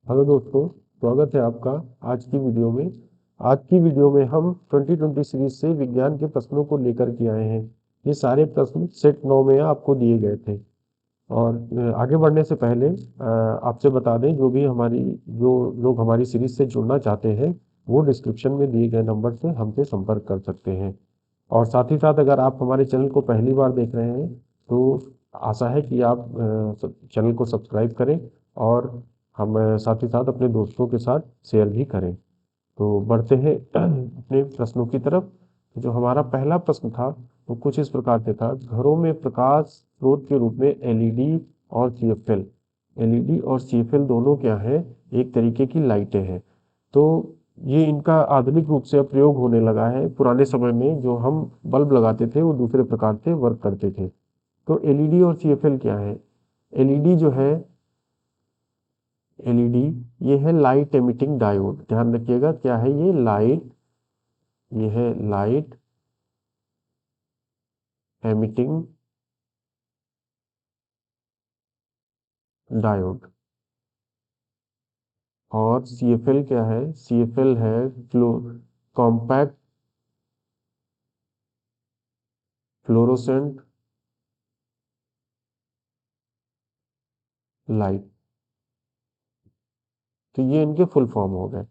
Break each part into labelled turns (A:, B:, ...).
A: Hello दोस्तों, स्वागत है आपका आज की वीडियो में। आज की वीडियो में हम 2020 सीरीज से विज्ञान के प्रश्नों को लेकर के आए हैं। ये सारे प्रश्न सेट 9 में आपको दिए गए थे। और आगे बढ़ने से पहले आपसे बता दें, जो लोग हमारी सीरीज से जुड़ना चाहते हैं वो डिस्क्रिप्शन में दिए गए नंबर से हमसे संपर्क कर सकते हैं। और साथ ही साथ अगर आप हमारे चैनल को पहली बार देख रहे हैं तो आशा है कि आप चैनल को सब्सक्राइब करें और हम साथ ही साथ अपने दोस्तों के साथ शेयर भी करें। तो बढ़ते हैं अपने प्रश्नों की तरफ। जो हमारा पहला प्रश्न था वो कुछ इस प्रकार से था: घरों में प्रकाश स्रोत के रूप में एलईडी और सीएफएल, एलईडी और सीएफएल दोनों क्या है, एक तरीके की लाइटें हैं। तो ये इनका आधुनिक रूप से प्रयोग होने लगा है। पुराने समय में जो हम बल्ब लगाते थे वो दूसरे प्रकार से वर्क करते थे। तो एलईडी और सीएफएल क्या है? एलईडी जो है, एलईडी ये है लाइट एमिटिंग डायोड। ध्यान रखिएगा, क्या है ये है लाइट एमिटिंग डायोड। और सीएफएल क्या है? सीएफएल है कॉम्पैक्ट फ्लोरोसेंट लाइट। तो ये इनके फुल फॉर्म हो गए।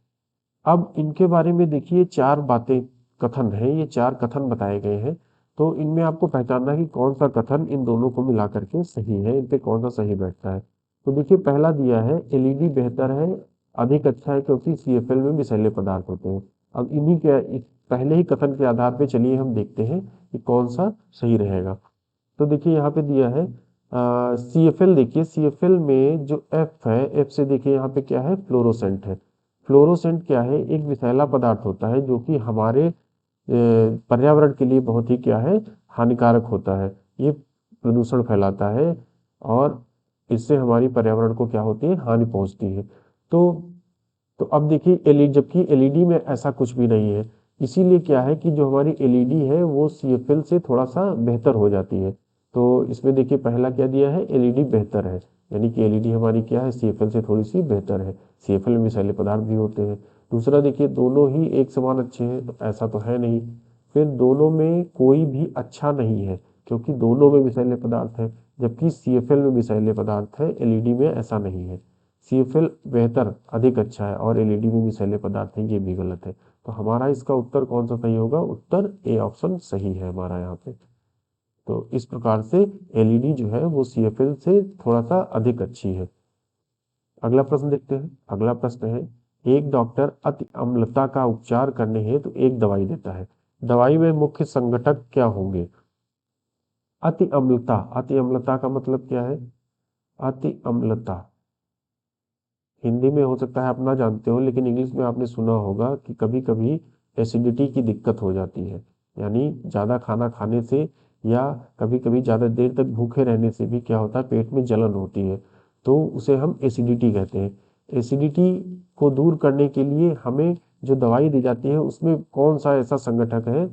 A: अब इनके बारे में देखिए, चार बातें कथन है, ये चार कथन बताए गए हैं। तो इनमें आपको पहचानना है कि कौन सा कथन इन दोनों को मिला करके सही है, इन पे कौन सा सही बैठता है। तो देखिए, पहला दिया है एलईडी बेहतर है, अधिक अच्छा है, क्योंकि सीएफएल में विषैले पदार्थ होते हैं। अब पहले ही कथन के आधार पे चलिए हम देखते हैं कि कौन सा सही रहेगा। तो देखिए यहाँ पे दिया है सी एफ एल। देखिए सी एफ एल में जो एफ है, एफ से देखिए यहाँ पे क्या है, फ्लोरोसेंट है। फ्लोरोसेंट क्या है? एक विषैला पदार्थ होता है जो कि हमारे पर्यावरण के लिए बहुत ही क्या है, हानिकारक होता है। ये प्रदूषण फैलाता है और इससे हमारी पर्यावरण को क्या होती है, हानि पहुंचती है। तो तो अब देखिए एलईडी, जबकि एलईडी में ऐसा कुछ भी नहीं है। इसीलिए क्या है कि जो हमारी एलईडी है वो सीएफएल से थोड़ा सा बेहतर हो जाती है। तो इसमें देखिए पहला क्या दिया है, एलईडी बेहतर है, यानी कि एलईडी हमारी क्या है, सीएफएल से थोड़ी सी बेहतर है। सीएफएल में विषैले पदार्थ भी होते हैं। दूसरा देखिए, दोनों ही एक समान अच्छे हैं, तो ऐसा तो है नहीं। फिर दोनों में कोई भी अच्छा नहीं है, क्योंकि दोनों में विषैले पदार्थ है, जबकि सीएफएल में विषैले पदार्थ है, एलईडी में ऐसा नहीं है। सीएफएल बेहतर, अधिक अच्छा है, और एलईडी में विषैले पदार्थ है, ये भी गलत है। तो हमारा इसका उत्तर कौन सा सही होगा? उत्तर ए ऑप्शन सही है हमारा यहाँ पे। तो इस प्रकार से एलईडी जो है वो सीएफएल से थोड़ा सा अधिक अच्छी है। अगला प्रश्न देखते हैं। अगला प्रश्न है, एक डॉक्टर अति अम्लता का उपचार करने हेतु एक दवाई देता है। दवाई में मुख्य संघटक क्या होंगे? अति अम्लता, अति अम्लता का मतलब क्या है? अति अम्लता हिंदी में हो सकता है आप ना जानते हो, लेकिन इंग्लिश में आपने सुना होगा कि कभी कभी एसिडिटी की दिक्कत हो जाती है। यानी ज़्यादा खाना खाने से या कभी कभी ज़्यादा देर तक भूखे रहने से भी क्या होता है, पेट में जलन होती है। तो उसे हम एसिडिटी कहते हैं। एसिडिटी को दूर करने के लिए हमें जो दवाई दी जाती है उसमें कौन सा ऐसा संगठक है,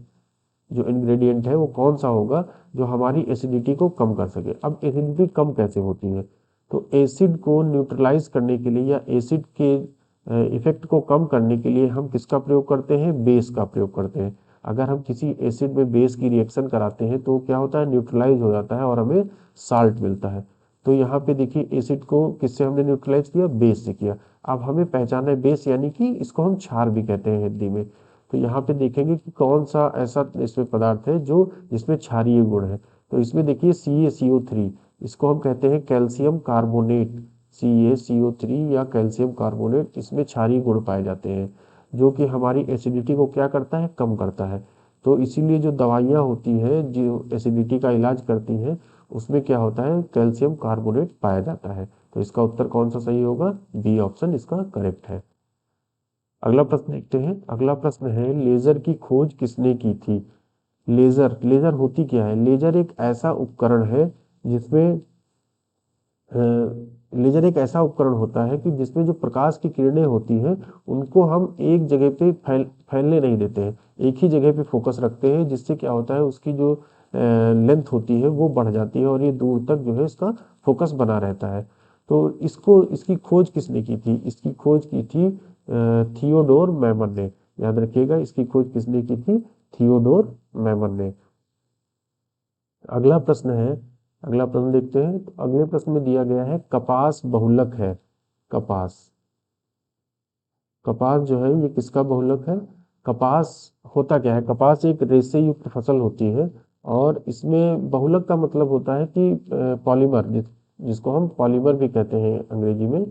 A: जो इंग्रेडिएंट है वो कौन सा होगा जो हमारी एसिडिटी को कम कर सके। अब एसिडिटी कम कैसे होती है? तो एसिड को न्यूट्रलाइज करने के लिए या एसिड के इफेक्ट को कम करने के लिए हम किसका प्रयोग करते हैं? बेस का प्रयोग करते हैं। अगर हम किसी एसिड में बेस की रिएक्शन कराते हैं तो क्या होता है, न्यूट्रलाइज हो जाता है और हमें साल्ट मिलता है। तो यहाँ पे देखिए एसिड को किससे हमने न्यूट्रलाइज किया? बेस से किया। अब हमें पहचाना है बेस, यानी कि इसको हम क्षार भी कहते हैं हिंदी में। तो यहाँ पे देखेंगे कि कौन सा ऐसा इसमें पदार्थ है जो जिसमें क्षारीय गुण है। तो इसमें देखिए CaCO3, इसको हम कहते हैं कैल्शियम कार्बोनेट। CaCO3 या कैल्शियम कार्बोनेट, इसमें क्षारीय गुण पाए जाते हैं जो कि हमारी एसिडिटी को क्या करता है, कम करता है। तो इसीलिए जो दवाइयाँ होती हैं जो एसिडिटी का इलाज करती हैं उसमें क्या होता है, कैल्शियम कार्बोनेट पाया जाता है। तो इसका उत्तर कौन सा सही होगा? बी ऑप्शन इसका करेक्ट है। अगला प्रश्न देखते हैं। अगला प्रश्न है, लेजर की खोज किसने की थी? लेजर, लेजर होती क्या है? लेजर एक ऐसा उपकरण है जिसमें अ, लेजर एक ऐसा उपकरण होता है कि जिसमें जो प्रकाश की किरणें होती हैं उनको हम एक जगह पे फैलने नहीं देते हैं, एक ही जगह पे फोकस रखते हैं, जिससे क्या होता है, उसकी जो लेंथ होती है वो बढ़ जाती है और ये दूर तक जो है इसका फोकस बना रहता है। तो इसकी खोज किसने की थी? इसकी खोज की थी थियोडोर मैमन ने। याद रखिएगा, इसकी खोज किसने की थी? थियोडोर मैमन ने। अगला प्रश्न है, अगला प्रश्न देखते हैं। तो अगले प्रश्न में दिया गया है कपास बहुलक है। कपास, कपास जो है ये किसका बहुलक है? कपास होता क्या है? कपास एक रेशे युक्त फसल होती है और इसमें बहुलक का मतलब होता है कि पॉलीमर, जिसको हम पॉलीमर भी कहते हैं अंग्रेजी में।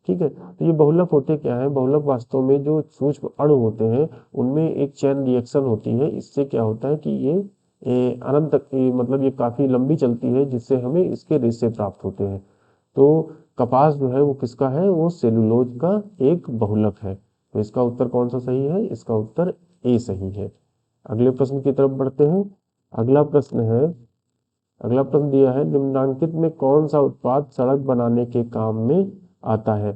A: ठीक है, तो ये बहुलक होते क्या है? बहुलक वास्तव में जो सूक्ष्म अणु होते हैं उनमें एक चेन रिएक्शन होती है। इससे क्या होता है कि ये अनंत तक मतलब ये काफी लंबी चलती है, जिससे हमें इसके रेशे प्राप्त होते हैं। तो कपास जो है वो किसका है? वो सेलुलोज का एक बहुलक है। तो इसका उत्तर कौन सा सही है? इसका उत्तर ए सही है। अगले प्रश्न की तरफ बढ़ते हैं। अगला प्रश्न है, अगला प्रश्न दिया है निम्नलिखित में कौन सा उत्पाद सड़क बनाने के काम में आता है?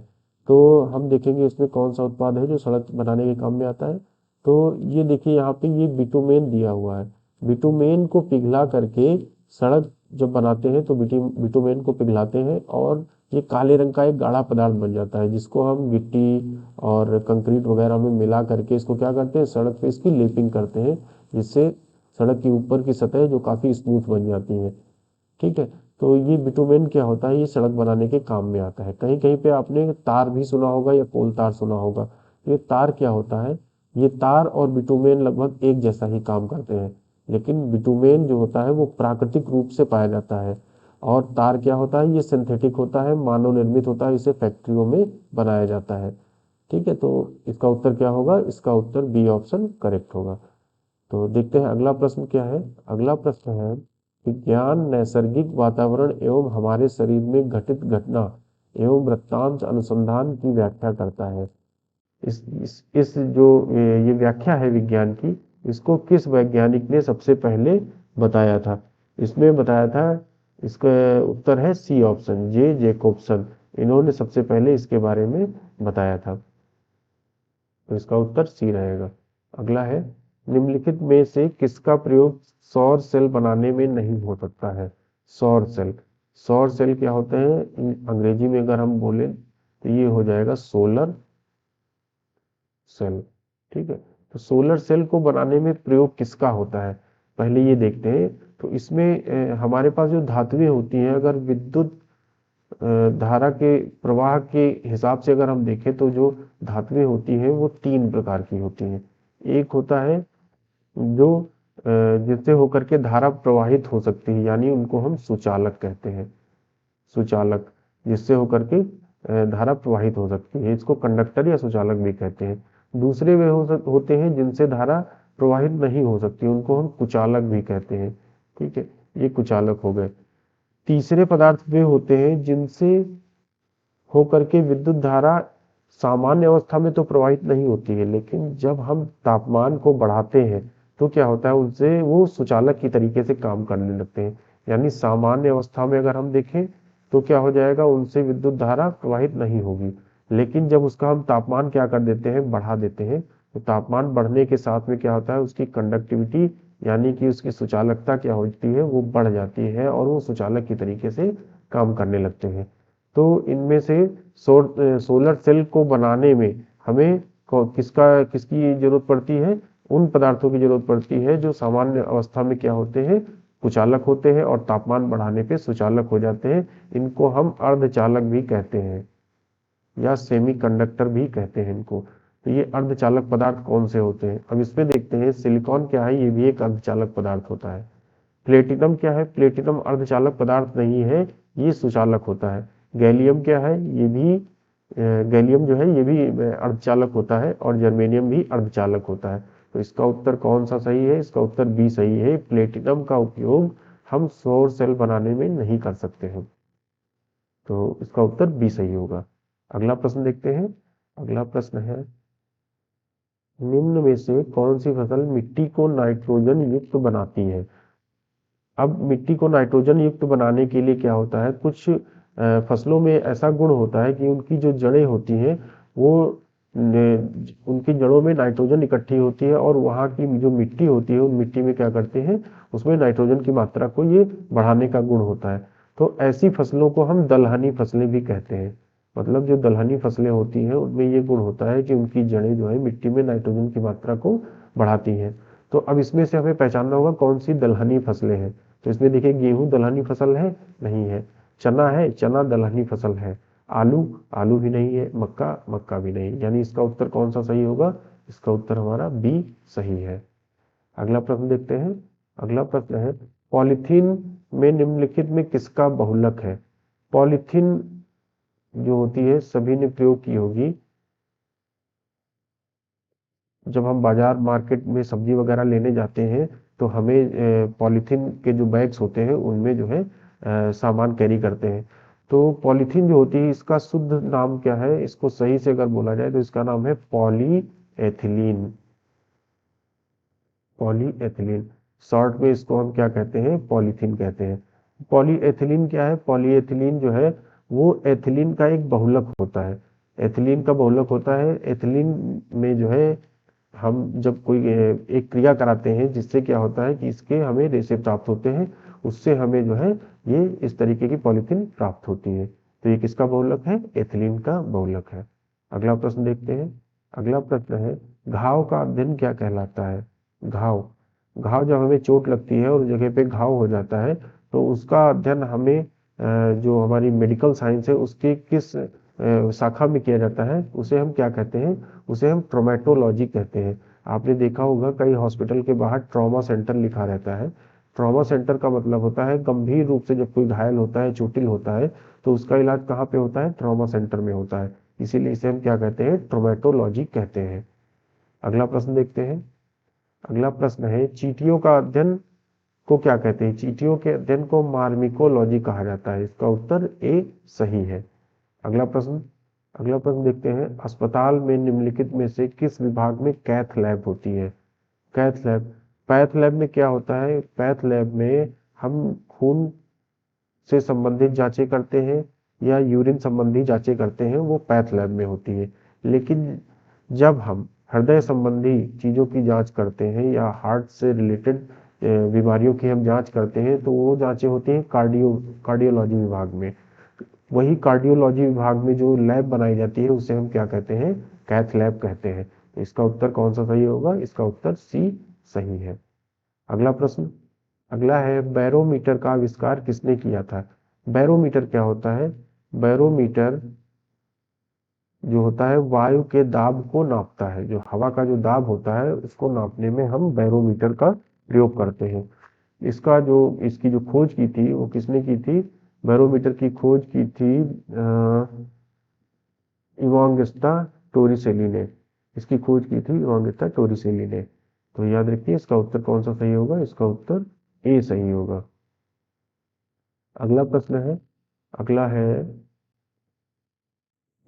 A: तो हम देखेंगे इसमें कौन सा उत्पाद है जो सड़क बनाने के काम में आता है। तो ये देखिए, यहाँ पे ये बिटुमेन दिया हुआ है। बिटुमेन को पिघला करके सड़क जब बनाते हैं तो बिटुमेन को पिघलाते हैं और ये काले रंग का एक गाढ़ा पदार्थ बन जाता है, जिसको हम गिट्टी और कंक्रीट वगैरह में मिला करके इसको क्या करते हैं? सड़क पे इसकी लेपिंग करते हैं, जिससे सड़क की ऊपर की सतह जो काफी स्मूथ बन जाती है। ठीक है, तो ये बिटुमेन क्या होता है? ये सड़क बनाने के काम में आता है। कहीं कहीं पे आपने तार भी सुना होगा या कोल तार सुना होगा। ये तार क्या होता है? ये तार और बिटुमेन लगभग एक जैसा ही काम करते हैं, लेकिन बिटुमेन जो होता है वो प्राकृतिक रूप से पाया जाता है और तार क्या होता है? ये सिंथेटिक होता है, मानव निर्मित होता है, इसे फैक्ट्रियों में बनाया जाता है। ठीक है, तो इसका उत्तर क्या होगा? इसका उत्तर बी ऑप्शन करेक्ट होगा। तो देखते हैं अगला प्रश्न क्या है। अगला प्रश्न है, विज्ञान नैसर्गिक वातावरण एवं हमारे शरीर में घटित घटना एवं वृत्तांत अनुसंधान की व्याख्या करता है। इस जो ये व्याख्या है विज्ञान की, इसको किस वैज्ञानिक ने सबसे पहले बताया था? इसमें बताया था, इसका उत्तर है सी ऑप्शन, जे जेकोब्सन। इन्होंने सबसे पहले इसके बारे में बताया था, तो इसका उत्तर सी रहेगा। अगला है, निम्नलिखित में से किसका प्रयोग सौर सेल बनाने में नहीं हो सकता है? सौर सेल, सौर सेल क्या होते हैं अंग्रेजी में अगर हम बोले तो ये हो जाएगा सोलर सेल। ठीक है, तो सोलर सेल को बनाने में प्रयोग किसका होता है? पहले ये देखते हैं। तो इसमें हमारे पास जो धातुएं होती हैं, अगर विद्युत धारा के प्रवाह के हिसाब से अगर हम देखें तो जो धातुएं होती हैं वो तीन प्रकार की होती हैं। एक होता है जो जिससे होकर के धारा प्रवाहित हो सकती है, यानी उनको हम सुचालक कहते हैं। सुचालक, जिससे होकर के धारा प्रवाहित हो सकती है, इसको कंडक्टर या सुचालक भी कहते हैं। दूसरे वे होते हैं जिनसे धारा प्रवाहित नहीं हो सकती, उनको हम कुचालक भी कहते हैं। ठीक है, ये कुचालक हो गए। तीसरे पदार्थ वे होते हैं जिनसे होकर के विद्युत धारा सामान्य अवस्था में तो प्रवाहित नहीं होती है, लेकिन जब हम तापमान को बढ़ाते हैं तो क्या होता है, उनसे वो सुचालक की तरीके से काम करने लगते हैं। यानी सामान्य अवस्था में अगर हम देखें तो क्या हो जाएगा, उनसे विद्युत धारा प्रवाहित नहीं होगी, लेकिन जब उसका हम तापमान क्या कर देते हैं, बढ़ा देते हैं, तो तापमान बढ़ने के साथ में क्या होता है, उसकी कंडक्टिविटी यानी कि उसकी सुचालकता क्या होती है, वो बढ़ जाती है और वो सुचालक की तरीके से काम करने लगते हैं। तो इनमें से सोलर सेल को बनाने में हमें किसकी जरूरत पड़ती है? उन पदार्थों की जरूरत पड़ती है जो सामान्य अवस्था में क्या होते हैं, कुचालक होते हैं और तापमान बढ़ाने पे सुचालक हो जाते हैं। इनको हम अर्धचालक भी कहते हैं या सेमीकंडक्टर भी कहते हैं इनको। तो ये अर्धचालक पदार्थ कौन से होते हैं, अब इसमें देखते हैं। सिलिकॉन क्या है? ये भी एक अर्धचालक पदार्थ होता है। प्लेटिनम क्या है? प्लेटिनम अर्धचालक पदार्थ नहीं है, ये सुचालक होता है। गैलियम क्या है? ये भी गैलियम जो है ये भी अर्धचालक होता है और जर्मेनियम भी अर्धचालक होता है। तो इसका उत्तर कौन सा सही है? इसका उत्तर बी सही है। प्लेटिनम का उपयोग हम सौर सेल बनाने में नहीं कर सकते हैं, तो इसका उत्तर बी सही होगा। अगला प्रश्न देखते हैं। अगला प्रश्न है, निम्न में से कौन सी फसल मिट्टी को नाइट्रोजन युक्त बनाती है? अब मिट्टी को नाइट्रोजन युक्त बनाने के लिए क्या होता है, कुछ फसलों में ऐसा गुण होता है कि उनकी जो जड़ें होती हैं वो उनकी जड़ों में नाइट्रोजन इकट्ठी होती है और वहाँ की जो मिट्टी होती है उन मिट्टी में क्या करते हैं, उसमें नाइट्रोजन की मात्रा को ये बढ़ाने का गुण होता है। तो ऐसी फसलों को हम दलहनी फसलें भी कहते हैं। मतलब जो दलहनी फसलें होती हैं उनमें ये गुण होता है कि उनकी जड़ें जो है मिट्टी में नाइट्रोजन की मात्रा को बढ़ाती हैं। तो अब इसमें से हमें पहचानना होगा कौन सी दलहनी फसलें हैं। तो इसमें देखिए, गेहूं दलहनी फसल है? नहीं है। चना है? चना दलहनी फसल है। आलू? आलू भी नहीं है। मक्का? मक्का भी नहीं। यानी इसका उत्तर कौन सा सही होगा? इसका उत्तर हमारा बी सही है। अगला प्रश्न देखते हैं। अगला प्रश्न है, पॉलीथीन में निम्नलिखित में किसका बहुलक है? पॉलीथीन जो होती है सभी ने प्रयोग की होगी। जब हम बाजार मार्केट में सब्जी वगैरह लेने जाते हैं तो हमें पॉलीथीन के जो बैग्स होते हैं उनमें जो है सामान कैरी करते हैं। तो पॉलीथीन जो होती है इसका शुद्ध नाम क्या है? इसको सही से अगर बोला जाए तो इसका नाम है पॉलीएथिलीन। पॉलीएथिलीन, शॉर्ट में इसको हम क्या कहते हैं? पॉलीथीन कहते हैं। पॉलीएथिलीन क्या है? पॉलीएथिलीन जो है वो एथिलीन का एक बहुलक होता है। एथिलीन का बहुलक होता है। एथिलीन में जो है हम जब कोई एक क्रिया कराते हैं जिससे क्या होता है कि इसके हमें रेशे प्राप्त होते हैं, उससे हमें जो है ये इस तरीके की पॉलीथीन प्राप्त होती है। तो ये किसका बहुलक है? एथिलीन का बहुलक है। अगला प्रश्न देखते हैं। अगला प्रश्न है, घाव का अध्ययन क्या कहलाता है? घाव, घाव जब हमें चोट लगती है और जगह पे घाव हो जाता है तो उसका अध्ययन हमें जो हमारी मेडिकल साइंस है उसके किस शाखा में किया जाता है, उसे हम क्या कहते हैं? उसे हम ट्रोमेटोलॉजी कहते हैं। आपने देखा होगा कई हॉस्पिटल के बाहर ट्रॉमा सेंटर लिखा रहता है। ट्रॉमा सेंटर का मतलब होता है गंभीर रूप से जब कोई घायल होता है, चोटिल होता है, तो उसका इलाज कहाँ पे होता है? ट्रॉमा सेंटर में होता है। इसीलिए इसे हम क्या कहते हैं? ट्रोमेटोलॉजी कहते हैं। अगला प्रश्न देखते हैं। अगला प्रश्न है, चींटियों का अध्ययन को क्या कहते हैं? चींटियों के अध्ययन को मार्मिकोलॉजी कहा जाता है। इसका उत्तर ए सही है। अगला प्रश्न। अगला प्रश्न देखते हैं, अस्पताल में निम्नलिखित में से किस विभाग में कैथ लैब होती है? कैथ लैब, पैथ लैब में क्या होता है? पैथ लैब में हम खून से संबंधित जांचें करते हैं या यूरिन संबंधी जांचें करते हैं, वो पैथ लैब में होती है। लेकिन जब हम हृदय संबंधी चीज़ों की जांच करते हैं या हार्ट से रिलेटेड बीमारियों की हम जांच करते हैं तो वो जांचें होती हैं कार्डियोलॉजी विभाग में। वही कार्डियोलॉजी विभाग में जो लैब बनाई जाती है उसे हम क्या कहते हैं? कैथ लैब कहते हैं। तो इसका उत्तर कौन सा सही होगा? इसका उत्तर सी सही है। अगला प्रश्न। अगला है, बैरोमीटर का आविष्कार किसने किया था? बैरोमीटर क्या होता है? बैरोमीटर जो होता है वायु के दाब को नापता है। जो हवा का जो दाब होता है उसको नापने में हम बैरोमीटर का प्रयोग करते हैं। इसकी जो खोज की थी वो किसने की थी? बैरोमीटर की खोज की थी इवांगेस्टा टोरिसेली ने। इसकी खोज की थी इवांगेस्टा टोरिसेली ने। तो याद रखिए इसका उत्तर कौन सा सही होगा? इसका उत्तर ए सही होगा। अगला प्रश्न है। अगला है,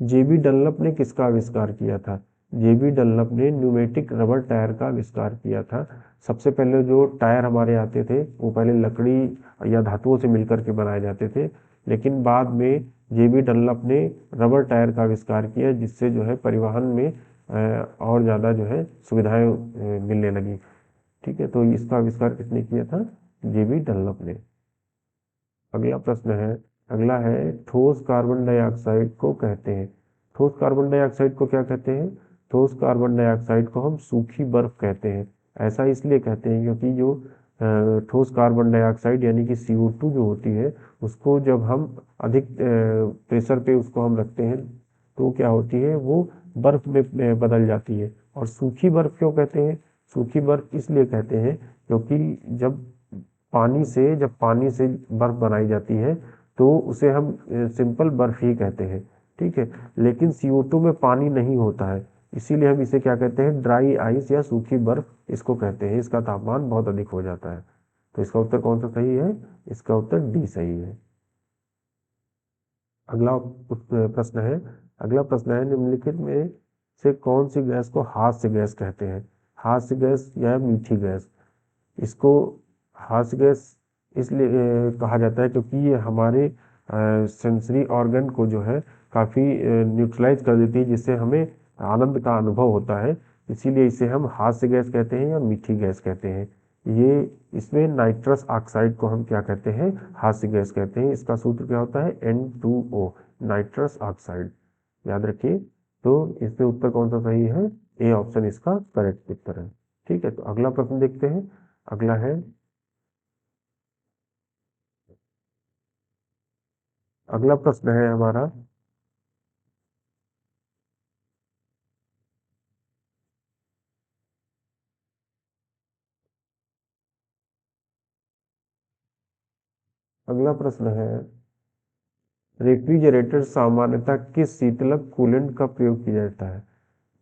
A: जेबी डनलप ने किसका आविष्कार किया था? जेबी डनलप ने न्यूमेटिक रबर टायर का आविष्कार किया था। सबसे पहले जो टायर हमारे आते थे वो पहले लकड़ी या धातुओं से मिलकर के बनाए जाते थे, लेकिन बाद में जेबी डनलप ने रबर टायर का आविष्कार किया जिससे जो है परिवहन में और ज़्यादा जो है सुविधाएं मिलने लगी। ठीक है, तो इसका आविष्कार किसने किया था? जेबी डनलप ने। अगला प्रश्न है। अगला है, ठोस कार्बन डाइऑक्साइड को कहते हैं। ठोस कार्बन डाइऑक्साइड को क्या कहते हैं? ठोस कार्बन डाइऑक्साइड को हम सूखी बर्फ कहते हैं। ऐसा इसलिए कहते हैं क्योंकि जो ठोस कार्बन डाइऑक्साइड यानी कि CO2 जो होती है उसको जब हम अधिक प्रेशर पे उसको हम रखते हैं तो क्या होती है? वो बर्फ में बदल जाती है। और सूखी बर्फ क्यों कहते हैं? सूखी बर्फ इसलिए कहते हैं क्योंकि जब पानी से बर्फ बनाई जाती है तो उसे हम सिंपल बर्फ ही कहते हैं। ठीक है, लेकिन CO2 में पानी नहीं होता है, इसीलिए हम इसे क्या कहते हैं? ड्राई आइस या सूखी बर्फ इसको कहते हैं। इसका तापमान बहुत अधिक हो जाता है। तो इसका उत्तर कौन सा सही है? इसका उत्तर डी सही है। अगला प्रश्न है। अगला प्रश्न है, निम्नलिखित में से कौन सी गैस को हास्य गैस कहते हैं? हास्य गैस या मीठी गैस? इसको हास्य गैस इसलिए कहा जाता है क्योंकि ये हमारे सेंसरी ऑर्गन को जो है काफ़ी न्यूट्रलाइज कर देती है जिससे हमें आनंद का अनुभव होता है। इसीलिए इसे हम हास्य गैस कहते हैं या मीठी गैस कहते हैं। ये इसमें नाइट्रस ऑक्साइड को हम क्या कहते हैं, हास्य गैस कहते हैं। इसका सूत्र क्या होता है, N2O, नाइट्रस ऑक्साइड, याद रखिए। तो इसमें उत्तर कौन सा सही है, ए ऑप्शन इसका करेक्ट उत्तर है। ठीक है, तो अगला प्रश्न देखते हैं। अगला है, अगला प्रश्न है हमारा, अगला प्रश्न है, रेफ्रिजरेटर सामान्यतः किस शीतलक कूलेंट का प्रयोग किया जाता है।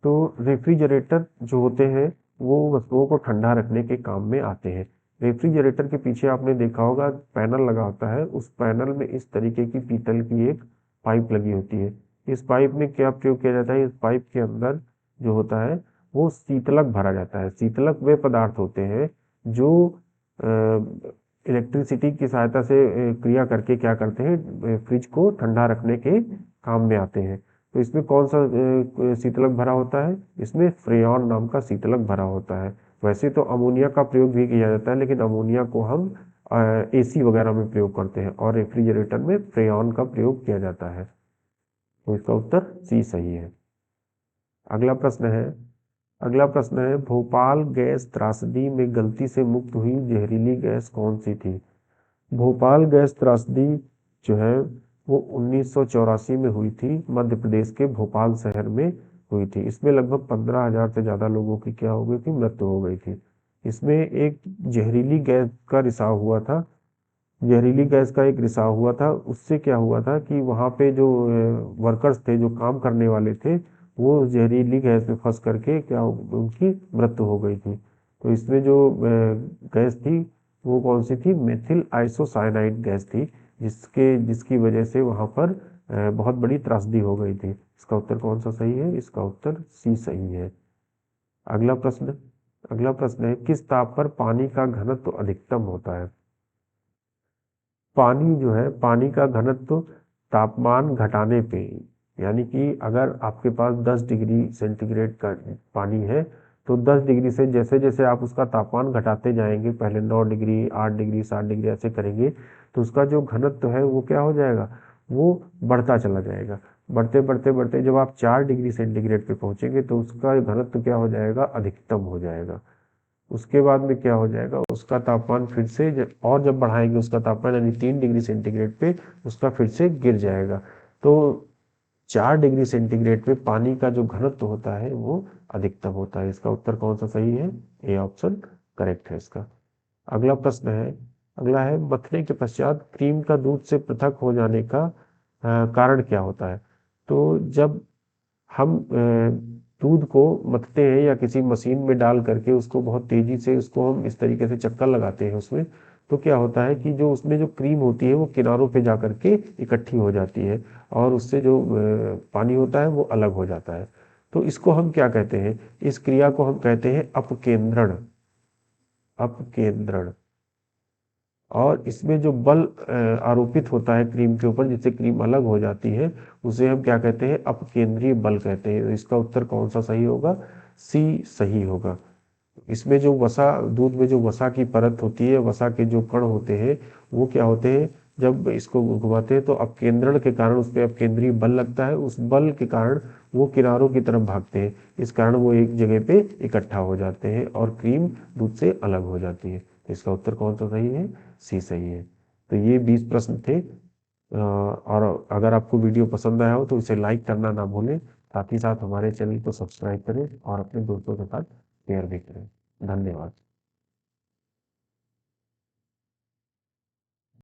A: तो रेफ्रिजरेटर जो होते हैं वो वस्तुओं को ठंडा रखने के काम में आते हैं। रेफ्रिजरेटर के पीछे आपने देखा होगा पैनल लगा होता है, उस पैनल में इस तरीके की पीतल की एक पाइप लगी होती है। इस पाइप में क्या प्रयोग किया जाता है, इस पाइप के अंदर जो होता है वो शीतलक भरा जाता है। शीतलक वे पदार्थ होते हैं जो इलेक्ट्रिसिटी की सहायता से क्रिया करके क्या करते हैं, फ्रिज को ठंडा रखने के काम में आते हैं। तो इसमें कौन सा शीतलक भरा होता है, इसमें फ्रेयॉन नाम का शीतलक भरा होता है। वैसे तो अमोनिया का प्रयोग भी किया जाता है, लेकिन अमोनिया को हम एसी वगैरह में प्रयोग करते हैं और रेफ्रिजरेटर में फ्रेयॉन का प्रयोग किया जाता है। तो इसका उत्तर सी सही है। अगला प्रश्न है, अगला प्रश्न है, भोपाल गैस त्रासदी में गलती से मुक्त हुई जहरीली गैस कौन सी थी। भोपाल गैस त्रासदी जो है वो 1984 में हुई थी, मध्य प्रदेश के भोपाल शहर में हुई थी। इसमें लगभग 15,000 से ज़्यादा लोगों की क्या हो गई थी, मृत्यु हो गई थी। इसमें एक जहरीली गैस का रिसाव हुआ था, जहरीली गैस का एक रिसाव हुआ था। उससे क्या हुआ था कि वहाँ पे जो वर्कर्स थे, जो काम करने वाले थे, वो जहरीली गैस में फंस करके क्या उनकी मृत्यु हो गई थी। तो इसमें जो गैस थी वो कौन सी थी, मेथिल आइसोसाइनाइड गैस थी, जिसकी वजह से वहाँ पर बहुत बड़ी त्रासदी हो गई थी। इसका उत्तर कौन सा सही है, इसका उत्तर सी सही है। अगला प्रश्न, अगला प्रश्न है, किस ताप पर पानी का घनत्व अधिकतम होता है। पानी जो है, पानी का घनत्व तापमान घटाने पे, यानी कि अगर आपके पास 10 डिग्री सेंटीग्रेड का पानी है, तो 10 डिग्री से जैसे जैसे आप उसका तापमान घटाते जाएंगे, पहले 9 डिग्री, 8 डिग्री, 7 डिग्री ऐसे करेंगे, तो उसका जो घनत्व है वो क्या हो जाएगा, वो बढ़ता चला जाएगा। बढ़ते बढ़ते बढ़ते जब आप 4 डिग्री सेंटीग्रेड पे पहुंचेंगे तो उसका घनत्व क्या हो जाएगा, अधिकतम हो जाएगा। उसके बाद में क्या हो जाएगा, उसका तापमान फिर से और जब बढ़ाएंगे उसका तापमान, यानी 3 डिग्री सेंटीग्रेड पे उसका फिर से गिर जाएगा। तो 4 डिग्री सेंटीग्रेड पे पानी का जो घनत्व होता है वो अधिकतम होता है। इसका उत्तर कौन सा सही है, ए ऑप्शन करेक्ट है इसका। अगला प्रश्न है, अगला है, मथने के पश्चात क्रीम का दूध से पृथक हो जाने का कारण क्या होता है। तो जब हम दूध को मथते हैं या किसी मशीन में डाल करके उसको बहुत तेजी से उसको हम इस तरीके से चक्कर लगाते हैं उसमें, तो क्या होता है कि जो उसमें जो क्रीम होती है वो किनारों पे जा करके इकट्ठी हो जाती है और उससे जो पानी होता है वो अलग हो जाता है। तो इसको हम क्या कहते हैं, इस क्रिया को हम कहते हैं अपकेंद्रण, अपकेंद्रण। और इसमें जो बल आरोपित होता है क्रीम के ऊपर, जिससे क्रीम अलग हो जाती है, उसे हम क्या कहते हैं, अपकेंद्रीय बल कहते हैं। तो इसका उत्तर कौन सा सही होगा, सी सही होगा। इसमें जो वसा, दूध में जो वसा की परत होती है, वसा के जो कण होते हैं, वो क्या होते हैं, जब इसको घुमाते हैं तो अपकेंद्रण के कारण उस पर अपकेंद्रीय बल लगता है। उस बल के कारण वो किनारों की तरफ भागते हैं, इस कारण वो एक जगह पे इकट्ठा हो जाते हैं और क्रीम दूध से अलग हो जाती है। तो इसका उत्तर कौन सा सही है, सी सही है। तो ये 20 प्रश्न थे। और अगर आपको वीडियो पसंद आया हो तो इसे लाइक करना ना भूलें, साथ ही साथ हमारे चैनल को सब्सक्राइब करें और अपने दोस्तों के साथ शेयर भी करें। धन्यवाद।